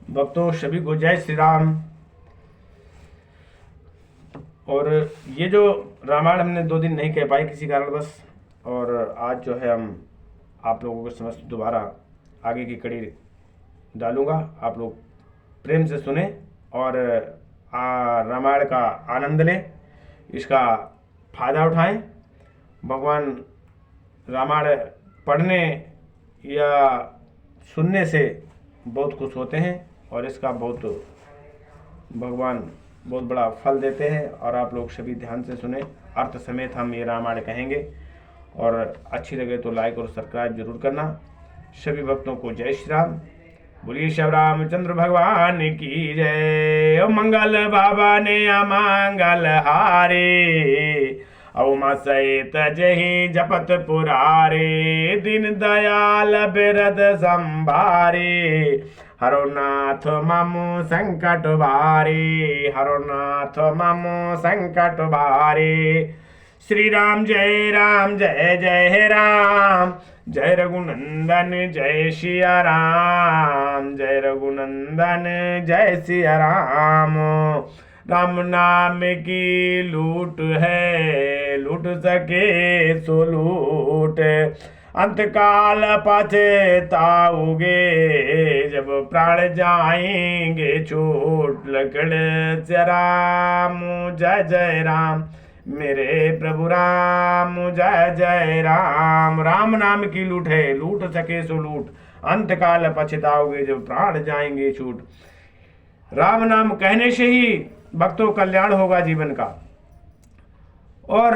भक्तों सभी को जय श्री राम। और ये जो रामायण हमने 2 दिन नहीं कह पाए किसी कारणवश, और आज जो है हम आप लोगों के समक्ष दोबारा आगे की कड़ी डालूंगा। आप लोग प्रेम से सुने और रामायण का आनंद लें, इसका फायदा उठाएं। भगवान रामायण पढ़ने या सुनने से बहुत खुश होते हैं और इसका भगवान बहुत बड़ा फल देते हैं। और आप लोग सभी ध्यान से सुने, अर्थ समेत हम ये रामायण कहेंगे, और अच्छी लगे तो लाइक और सब्सक्राइब जरूर करना। सभी भक्तों को जय श्री राम। बोलिए शिव रामचंद्र भगवान की जय। ओ मंगल बाबा ने अमंगल हारे, औमा सहित जही जपत पुरारे, दीन दयाल बिरद संभारे, हरो नाथ ममो संकट भारे, हरो नाथ ममो संकट भारे। श्री राम जय जय राम, जय रघुनंदन जय सिया राम, जय रघुनंदन जय सिया राम। राम नाम की लूट है, लूट सके सो लूट, अंतकाल पछताओगे जब प्राण जाएंगे छूट। लकड़ से राम जय जय राम, मेरे प्रभु राम जय जय राम। राम नाम की लूट है, लूट सके सो लूट, अंतकाल पछताओगे जब प्राण जाएंगे छूट। राम नाम कहने से ही भक्तों कल्याण होगा जीवन का। और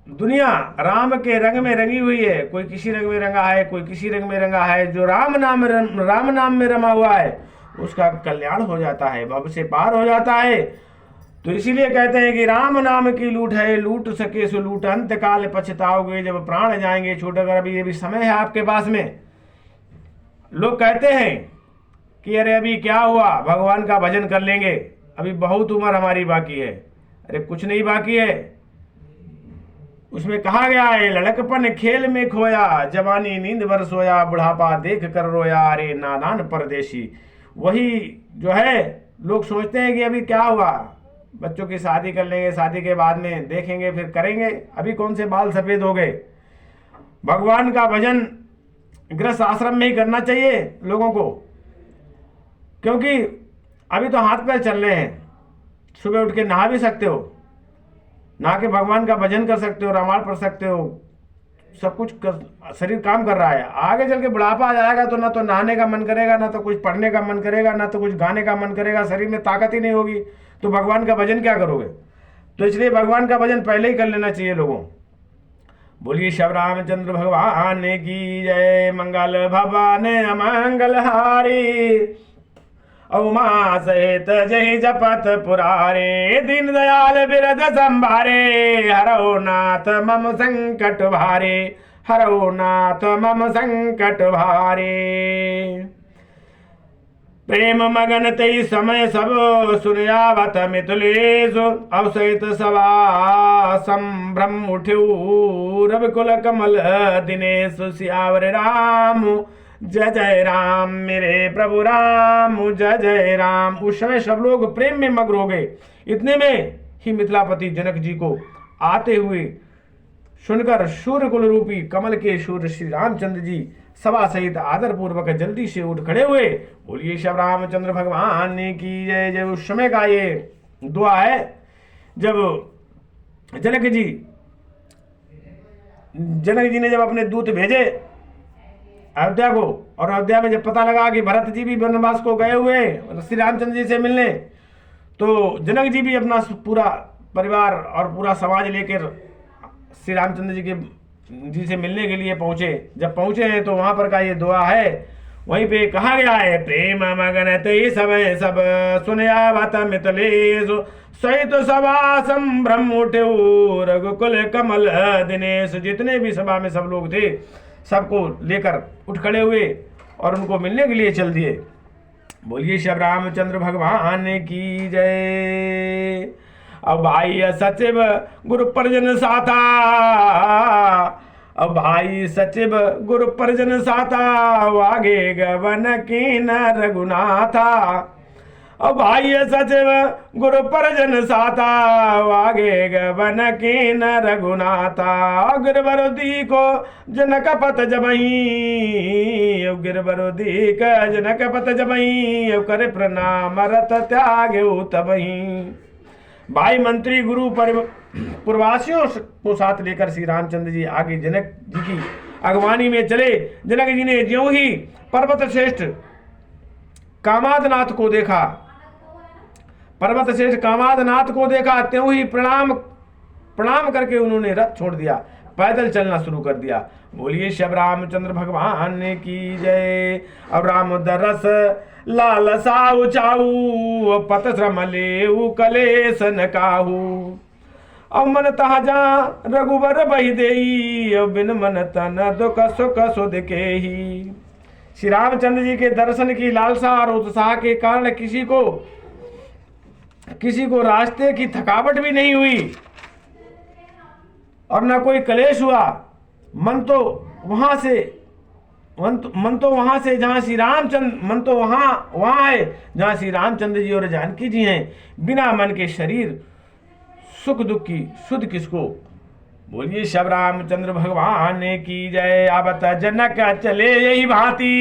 दुनिया राम के रंग में रंगी हुई है, कोई किसी रंग में रंगा है, कोई किसी रंग में रंगा है। जो राम नाम में रमा हुआ है उसका कल्याण हो जाता है, भव से पार हो जाता है। तो इसीलिए कहते हैं कि राम नाम की लूट है, लूट सके सो लूट, अंत काल पछताओगे जब प्राण जाएंगे छूट। अगर अभी ये भी समय है आपके पास में, लोग कहते हैं कि अरे अभी क्या हुआ, भगवान का भजन कर लेंगे, अभी बहुत उम्र हमारी बाकी है। अरे कुछ नहीं बाकी है, उसमें कहा गया है लड़कपन खेल में खोया, जवानी नींद भर सोया, बुढ़ापा देख कर रोया, अरे नादान परदेशी। वही जो है लोग सोचते हैं कि अभी क्या हुआ, बच्चों की शादी कर लेंगे, शादी के बाद में देखेंगे फिर करेंगे, अभी कौन से बाल सफेद हो गए। भगवान का भजन गृहस्थ आश्रम में ही करना चाहिए लोगों को, क्योंकि अभी तो हाथ पैर चल रहे हैं। सुबह उठ के नहा भी सकते हो, नहा के भगवान का भजन कर सकते हो, रामायण पढ़ सकते हो, सब कुछ शरीर काम कर रहा है। आगे चल के बुढ़ापा आ जाएगा तो ना तो नहाने का मन करेगा, ना तो कुछ पढ़ने का मन करेगा, ना तो कुछ गाने का मन करेगा, शरीर में ताकत ही नहीं होगी, तो भगवान का भजन क्या करोगे। तो इसलिए भगवान का भजन पहले ही कर लेना चाहिए लोगों। बोलिए शिव रामचंद्र भगवान की जय। मंगल भवन अमंगल हारी, औमा सहित जय जपत पुरारे, दीन दयाल बिरद संभारे, हरो नाथ मम संकट भारे, हरो नाथ मम संकट भारे। प्रेम मगन तई समय सब सुनयावत मिथिलेश, अवसहित सभा संभ्रम उठ्यू, रविकुल कमल दिनेश, सियावर राम जय जय राम, मेरे प्रभु राम जय जय राम। उस समय सब लोग प्रेम में मग्न हो गए। इतने में ही मिथिलापति जनक जी को आते हुए सुनकर सूर्य कुल रूपी कमल के सूर्य श्री रामचंद्र जी सभा सहित आदर पूर्वक जल्दी से उठ खड़े हुए। बोलिए शिव रामचंद्र भगवान की जय जय। उस समय का ये दुआ है जब जनक जी ने जब अपने दूत भेजे अयोध्या को, और अयोध्या में जब पता लगा कि भरत जी भी वनवास को गए हुए श्री रामचंद्र जी से मिलने, तो जनक जी भी अपना पूरा परिवार और पूरा समाज लेकर श्री रामचंद्र जी से मिलने के लिए पहुंचे। जब पहुंचे हैं तो वहां पर का ये दुआ है, वहीं पे कहा गया है प्रेम मगन ते समय सब सुनयावत मिथिलेश, सहित सभा संभ्रम उठ्यू, रघुकुल कमल दिनेश। जितने भी सभा में सब लोग थे सबको लेकर उठ खड़े हुए और उनको मिलने के लिए चल दिए। बोलिए शिव रामचंद्र भगवान की जय। अब भाई सचिव गुरु परिजन साथा, अब भाई सचिव गुरु परिजन साता, वागे गवन की न रघुनाथा। अब भाई सचिव गुरु परिजन साता, वागे गवन की न रघुनाथा। गिरवरुदी को जनक पत जबही, गिरवरुदी का जनक पत जबही, कर प्रणाम रत त्याग तबही। भाई मंत्री गुरु पुरवासियों को साथ लेकर श्री रामचंद्र जी आगे जनक जी की अगवानी में चले। जनक जी ने ज्यों ही पर्वत श्रेष्ठ कामादनाथ को देखा, पर्वत श्रेष्ठ कामादनाथ को देखा, त्यों ही प्रणाम करके उन्होंने रथ छोड़ दिया, पैदल चलना शुरू कर दिया। बोलिए श्री रामचंद्र भगवान की जय। अब राम दरस लाल साऊ चाऊ, पत श्रम लेऊ कलेस न काहू। अब मन तह जा रघुबर बही देई, अब बिन मन तन दुख सुख सुध के ही। श्री रामचंद्र जी के दर्शन की लालसा और उत्साह के कारण किसी को रास्ते की थकावट भी नहीं हुई और न कोई कलेश हुआ। मन तो वहां से जहां श्री रामचंद्र, मन तो वहां है जहां श्री रामचंद्र जी और जानकी जी हैं। बिना मन के शरीर सुख दुख की सुध किसको। बोलिए श्री रामचंद्र भगवान की जय। आवत जनक चले यही भांति,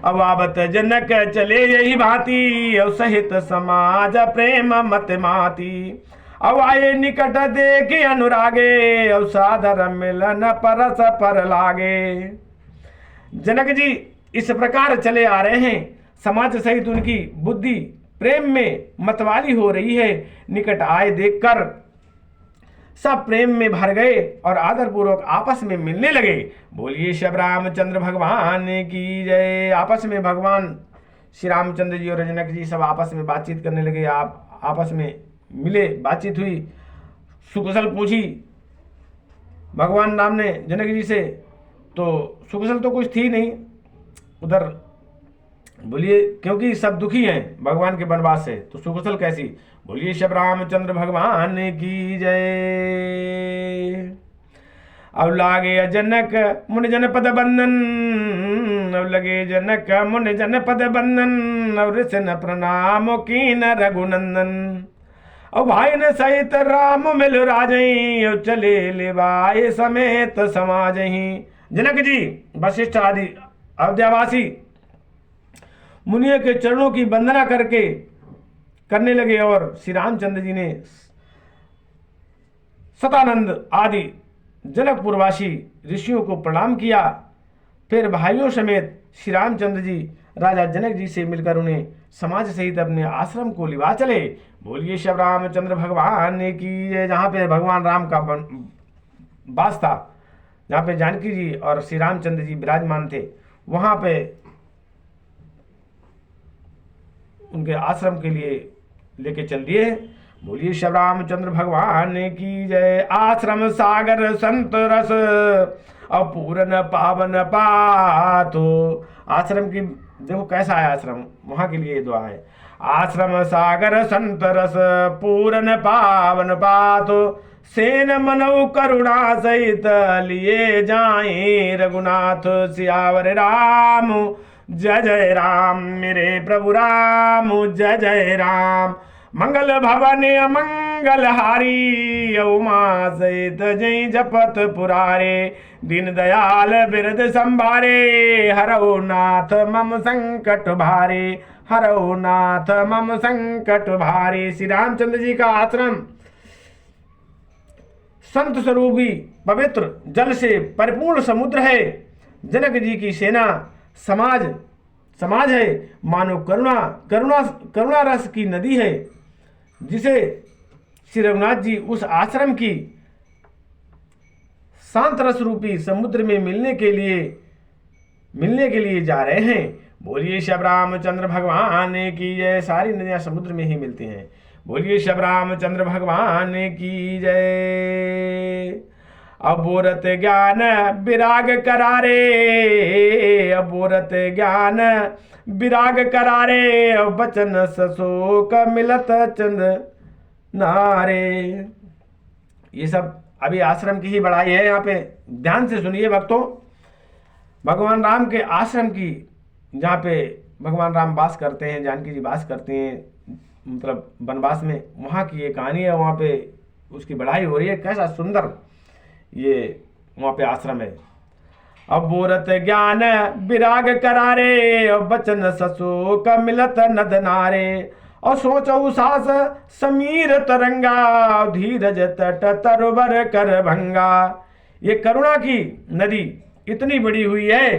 अब आवत जनक चले यही भांति, अब सहित समाज प्रेम मत माती। अब आए निकट देखे अनुरागे, अब सादर मिलन परस पर लागे। जनक जी इस प्रकार चले आ रहे हैं, समाज सहित उनकी बुद्धि प्रेम में मतवाली हो रही है। निकट आए देखकर सब प्रेम में भर गए और आदर पूर्वक आपस में मिलने लगे। बोलिए श्री रामचंद्र भगवान की जय। आपस में भगवान श्री रामचंद्र जी और जनक जी सब आपस में बातचीत करने लगे। आपस में मिले, बातचीत हुई, सुकुशल पूछी भगवान राम ने जनक जी से। तो सुकुशल तो कुछ थी नहीं उधर, बोलिए क्योंकि सब दुखी हैं भगवान के वनवास से, तो सुकुशल कैसी। बोलिए श्री रामचंद्र भगवान की जय। अब लागे जनक मुनि जन पद बंदन, अब लगे जनक मुनि जन पद बंदन, अब ऋषन प्रणाम कीन रघुनंदन। अब भाई ने सहित राम मिल राजई, अब चले लेवाए समेत समाजही। जनक जी वशिष्ठ आदि अयोध्यावासी मुनियों के चरणों की वंदना करने लगे और श्री रामचंद्र जी ने सतानंद आदि जनकपुरवासी ऋषियों को प्रणाम किया। फिर भाइयों समेत श्री रामचंद्र जी राजा जनक जी से मिलकर उन्हें समाज सहित अपने आश्रम को लिवा चले। बोलिए श्री रामचंद्र भगवान की जय। जहाँ पे भगवान राम का वास था, जहाँ पे जानकी जी और श्री रामचंद्र जी विराजमान थे, वहाँ पे उनके आश्रम के लिए लेके चल दिए। बोलिए श्री रामचंद्र भगवान की जय। आश्रम सागर संत रस, अपूर्ण पावन पातो। आश्रम की देखो कैसा है आश्रम, वहां के लिए दुआ है। आश्रम सागर संत रस, पूर्ण पावन पातो। सेन मनौ करुणा सहित, लिए जाए रघुनाथ। सियावर राम जय जय राम, मेरे प्रभु राम जय जय राम। मंगल भवन अमंगल हारी, उमा सहित जय जपत पुरारे। दीन दयाल बिरद संभारे, हरौ नाथ मम संकट भारे। हरौ नाथ मम संकट भारे। श्री रामचंद्र जी का आश्रम संत स्वरूपी पवित्र जल से परिपूर्ण समुद्र है। जनक जी की सेना समाज है, मानो करुणा रस की नदी है, जिसे श्री रघुनाथ जी उस आश्रम की शांत रस रूपी समुद्र में मिलने के लिए जा रहे हैं। बोलिए श्री रामचंद्र भगवान की जय। सारी नदियां समुद्र में ही मिलती हैं। बोलिए श्री रामचंद्र भगवान की जय। अबोरत ज्ञान विराग करारे, अबोरत ज्ञान विराग करारे। बचन सशोक मिलत चंद नारे। ये सब अभी आश्रम की ही बड़ाई है। यहाँ पे ध्यान से सुनिए भक्तों, भगवान राम के आश्रम की, जहाँ पे भगवान राम वास करते हैं, जानकी जी वास करती हैं, मतलब वनवास में, वहाँ की ये कहानी है। वहाँ पे उसकी बढ़ाई हो रही है। कैसा सुंदर ये वहाँ पे आश्रम है। अब मूरत ज्ञान विराग करारे, और बचन ससुक मिलत नद नारे, और सोचऊ सास समीर तरंगा, धीरज तट तरुबर कर भंगा। ये करुणा की नदी इतनी बड़ी हुई है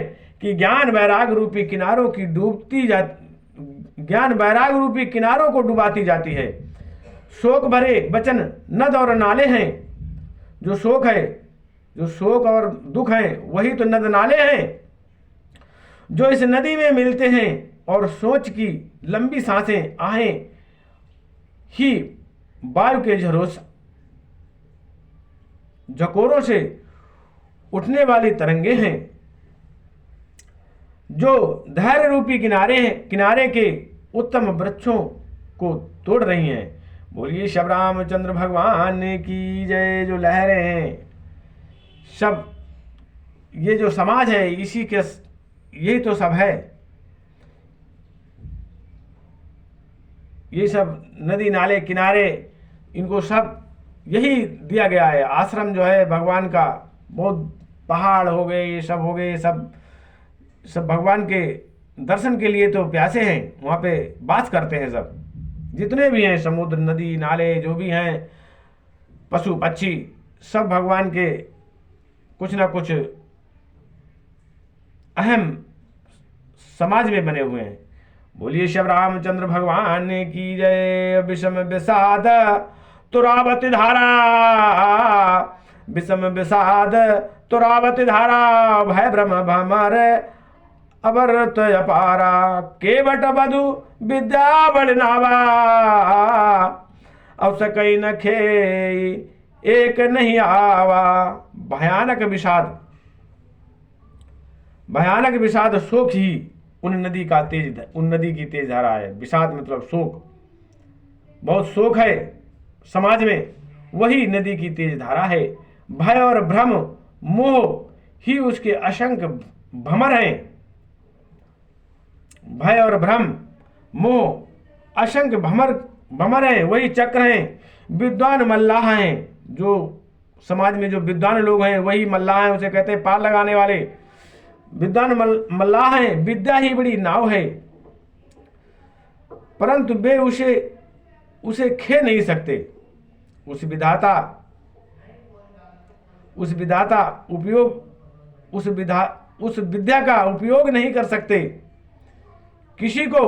कि ज्ञान वैराग रूपी किनारों की डूबती जाती, ज्ञान वैराग रूपी किनारों को डुबाती जाती है। शोक भरे वचन नद और नाले हैं। जो शोक है, जो शोक और दुख है, वही तो नद नाले हैं जो इस नदी में मिलते हैं। और सोच की लंबी सांसें आहें ही वायु के झकोरों से उठने वाली तरंगे हैं, जो धैर्य रूपी किनारे के उत्तम वृक्षों को तोड़ रही हैं। बोलिए श्री रामचंद्र भगवान की जय। जो लहरें हैं सब, ये जो समाज है, इसी के, यही तो सब है। ये सब नदी नाले किनारे, इनको सब यही दिया गया है। आश्रम जो है भगवान का, बहुत पहाड़ हो गए, ये सब हो गए, सब भगवान के दर्शन के लिए तो प्यासे हैं, वहाँ पे वास करते हैं। सब जितने भी हैं, समुद्र नदी नाले जो भी हैं, पशु पक्षी, सब भगवान के कुछ ना कुछ अहम समाज में बने हुए हैं। बोलिए श्री रामचंद्र भगवान की जय। विषम विषाद तुरावती धारा, विषम विषाद तुरावती धारा, भय भ्रम भमर अवरत अपारा, केवट बधु विद्या बड़नावा, अवसकई न खे एक नहीं आवा। भयानक विषाद, भयानक विषाद शोक ही उन नदी की तेज धारा है। विषाद मतलब शोक, बहुत शोक है समाज में, वही नदी की तेज धारा है। भय और भ्रम मोह ही उसके असंख्य भमर हैं। भय और भ्रम मोह असंख्य भमर हैं, वही चक्र हैं। विद्वान मल्लाह हैं, जो समाज में जो विद्वान लोग हैं वही मल्लाह हैं, उसे कहते हैं पार लगाने वाले। विद्वान मल्लाह हैं, विद्या ही बड़ी नाव है, परंतु वे उसे खे नहीं सकते। उस विद्या का उपयोग नहीं कर सकते, किसी को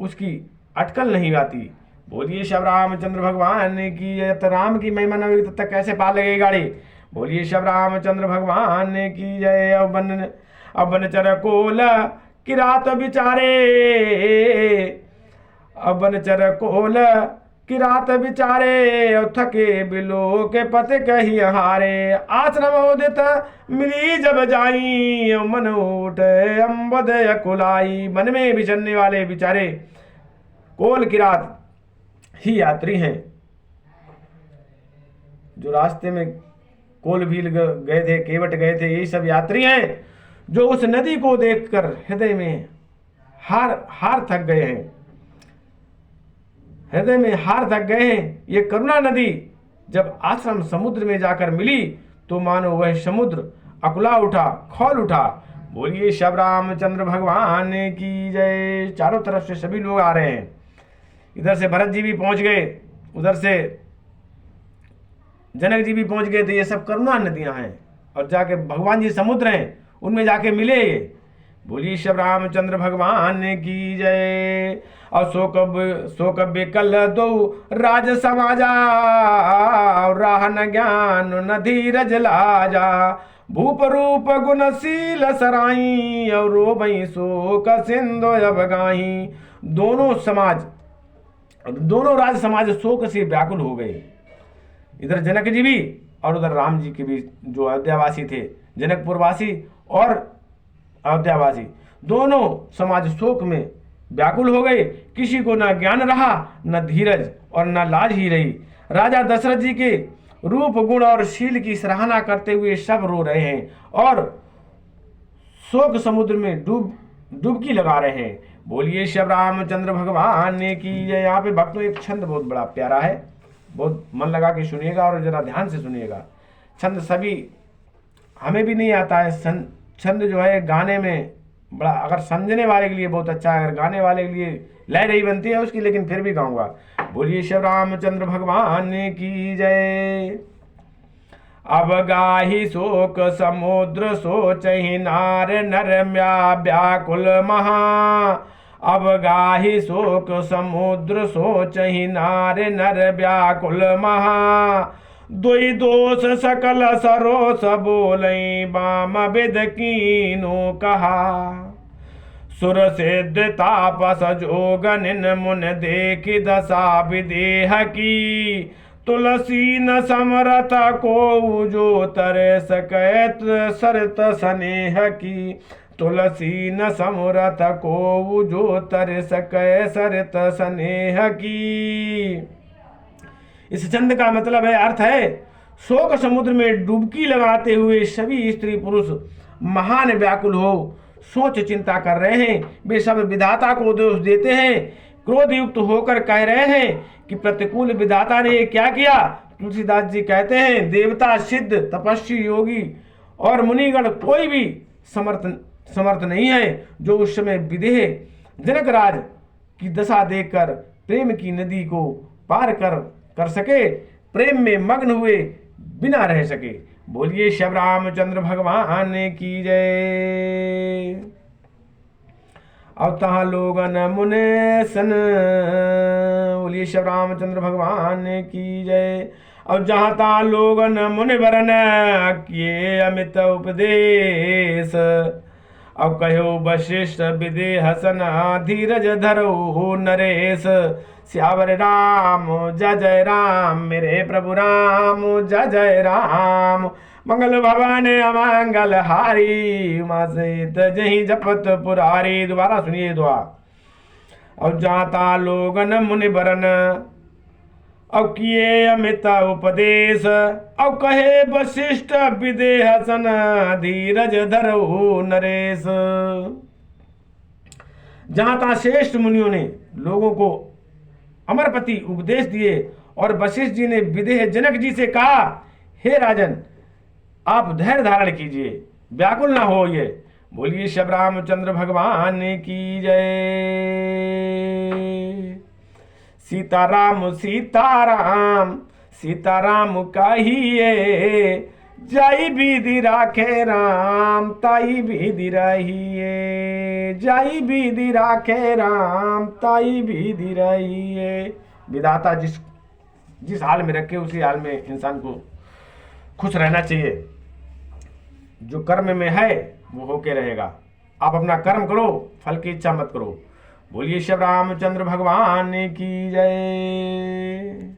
उसकी अटकल नहीं आती। बोलिए श्री रामचंद्र भगवान की जय। राम की महिमा न तब तक कैसे पार लगेगी गाड़ी। बोलिए श्री रामचंद्र भगवान की जय। अवन चर कोल किरात बिचारे, अवन चर कोल किरात बिचारे, थके बिलो के पते कही हारे। आश्रम उदित मिली जब जाई, मन उठ अम्बद कुलाई। मन में विचरने वाले बिचारे कोल किरात ही यात्री हैं, जो रास्ते में कोल भील गए थे, केवट गए थे, यही सब यात्री हैं, जो उस नदी को देखकर हृदय में हार थक गए हैं, हृदय में हार थक गए हैं। ये करुणा नदी जब आश्रम समुद्र में जाकर मिली तो मानो वह समुद्र अकुला उठा, खौल उठा। बोलिए श्री रामचंद्र भगवान की जय। चारों तरफ से सभी लोग आ रहे हैं, इधर से भरत जी भी पहुंच गए, उधर से जनक जी भी पहुंच गए। तो ये सब करुणा नदियां हैं, और जाके भगवान जी समुद्र हैं, उनमें जाके मिले। बोलिए श्री रामचंद्र भगवान की जय। और शोक बेकल दो राज समाजा, राह न ज्ञान न धीरज लाजा। भूप रूप गुणशील सराई, और रोबई शोक सिंधु अब गाही। दोनों राज समाज शोक से व्याकुल हो गए। इधर जनक जी भी और उधर राम जी के भी, जो अयोध्यावासी थे, जनकपुरवासी और अयोध्यावासी, दोनों समाज शोक में व्याकुल हो गए। किसी को न ज्ञान रहा, न धीरज और न लाज ही रही। राजा दशरथ जी के रूप गुण और शील की सराहना करते हुए सब रो रहे हैं और शोक समुद्र में डुबकी लगा रहे हैं। बोलिए श्री रामचंद्र भगवान की जय। यहाँ पे भक्तों एक छंद बहुत बड़ा प्यारा है, बहुत मन लगा के सुनिएगा और जरा ध्यान से सुनिएगा। छंद सभी हमें भी नहीं आता है, छंद जो है गाने में बड़ा, अगर समझने वाले के लिए बहुत अच्छा है, अगर गाने वाले के लिए लय नहीं बनती है उसकी, लेकिन फिर भी गाऊंगा। बोलिए श्री रामचंद्र भगवान की जय। अब गाहि शोक समुद्र सोचहि नार नर व्याकुल महा। अब गाहि शोक समुद्र सोचहि नार नर व्याकुल महा। दुई दोष सकल सरोस बोलई बाम विद कीनो कहा। सुर सिद्ध तापस जोगनिन मुन देखि दशा विदेह की। तुलसी न समरथ को जो तर सकैत सरत स्नेह की। तुलसी न समरथ को जो तर सकै सरत स्नेह की। इस छंद का मतलब है, अर्थ है, शोक समुद्र में डुबकी लगाते हुए सभी स्त्री पुरुष महान व्याकुल हो सोच चिंता कर रहे हैं। वे सब विधाता को दोष देते हैं, क्रोध युक्त होकर कह रहे हैं कि प्रतिकूल विधाता ने क्या किया। तुलसीदास जी कहते हैं, देवता सिद्ध तपस्वी योगी और मुनिगण कोई भी समर्थ नहीं है जो उस समय विदेह जनक राज की दशा देखकर प्रेम की नदी को पार कर सके, प्रेम में मग्न हुए बिना रह सके। बोलिए श्री रामचंद्र भगवान की जय। अब तहाँ लोगन मुने सन। बोलिए श्री रामचंद्र भगवान की जय। अब जहाँ तहाँ लोगन मुनि वरन किए अमित उपदेश। अब कहो वशिष्ठ विदेह सन धीरज धरो नरेश। श्यावर राम जय जय राम, मेरे प्रभु राम जय जय राम। मंगल भवन अमंगल हारी, उमा सहित जही जपत पुरारी। दोबारा सुनिए दुआ। अब जाता लोगन मुनि बरन अब किए अमित उपदेश। अब कहे वशिष्ठ विदेह सन धीरज धरो नरेश। जहां तहां श्रेष्ठ मुनियों ने लोगों को अमरपति उपदेश दिए और वशिष्ठ जी ने विदेह जनक जी से कहा, हे राजन आप धैर्य धारण कीजिए, व्याकुल ना होइए। बोलिए श्री रामचंद्र भगवान की जय। सीताराम सीताराम सीताराम कहिए, जाई विधि राखे राम ताई विधि रहिए। जाई विधि राखे राम ताई विधि रहिए। विधाता जिस हाल में रखे उसी हाल में इंसान को खुश रहना चाहिए। जो कर्म में है वो होके रहेगा। आप अपना कर्म करो, फल की इच्छा मत करो। बोलिए श्री रामचंद्र भगवान की जय।